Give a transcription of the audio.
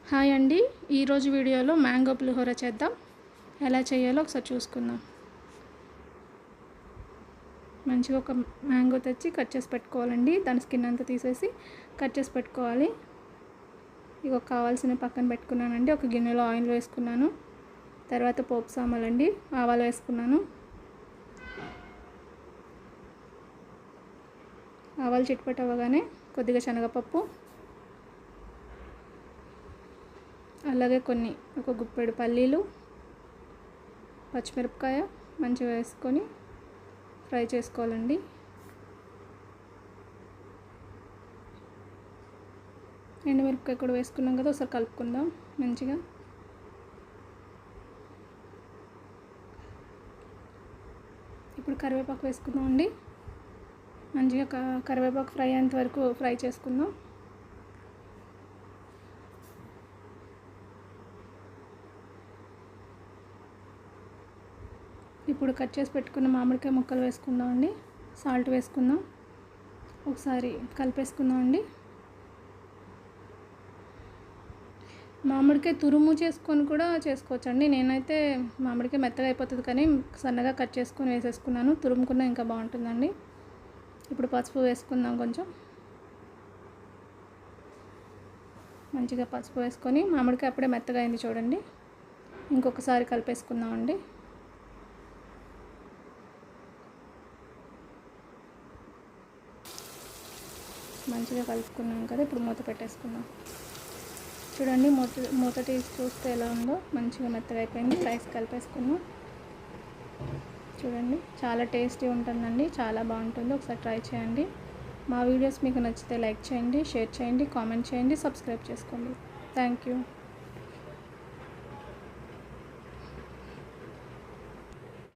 Hi అండి, ఈరోజు వీడియోలో మ్యాంగో పులిహోర చేద్దాం. ఎలా చేయాలో ఒకసారి చూసుకుందాం. మంచిగా ఒక మ్యాంగో తెచ్చి కట్ చేసి పెట్టుకోవాలండి. దాని స్కిన్ అంతా తీసేసి కట్ చేసి పెట్టుకోవాలి. ఇక కావాల్సిన పక్కన పెట్టుకున్నానండి. ఒక గిన్నెలో ఆయిల్ వేసుకున్నాను. తర్వాత పోపు సామాన్లండి, ఆవాలు వేసుకున్నాను. ఆవాలు చిట్పట అవ్వగానే కొద్దిగా శనగపప్పు, అలాగే ఒక గుప్పెడు పల్లీలు, పచ్చిమిరపకాయ మంచిగా వేసుకొని ఫ్రై చేసుకోవాలండి. ఎండుమిరపకాయ కూడా వేసుకున్నాం కదా, ఒకసారి కలుపుకుందాం మంచిగా. ఇప్పుడు కరివేపాకు వేసుకుందాం అండి. మంచిగా కరివేపాకు ఫ్రై అయ్యేంత వరకు ఫ్రై చేసుకుందాం. ఇప్పుడు కట్ చేసి పెట్టుకున్న మామిడికాయ ముక్కలు వేసుకుందాం అండి. సాల్ట్ వేసుకుందాం, ఒకసారి కలిపేసుకుందాం అండి. మామిడికాయ తురుము చేసుకొని కూడా చేసుకోవచ్చండి. నేనైతే మామిడికాయ మెత్తగా అయిపోతుంది కానీ సన్నగా కట్ చేసుకొని వేసేసుకున్నాను. తురుముకున్న ఇంకా బాగుంటుందండి. ఇప్పుడు పసుపు వేసుకుందాం కొంచెం. మంచిగా పసుపు వేసుకొని, మామిడికాయ అప్పుడే మెత్తగా అయింది చూడండి. ఇంకొకసారి కలిపేసుకుందాం అండి. మంచిగా కలుపుకున్నాం కదా, ఇప్పుడు మూత పెట్టేసుకుందాం. చూడండి, మూత తీసి చూస్తే ఎలా ఉందో, మంచిగా మెత్తగా అయిపోయింది. రైస్ కలిపేసుకుందాం. చూడండి, చాలా టేస్టీ ఉంటుందండి, చాలా బాగుంటుంది. ఒకసారి ట్రై చేయండి. మా వీడియోస్ మీకు నచ్చితే లైక్ చేయండి, షేర్ చేయండి, కామెంట్ చేయండి, సబ్స్క్రైబ్ చేసుకోండి. Thank you.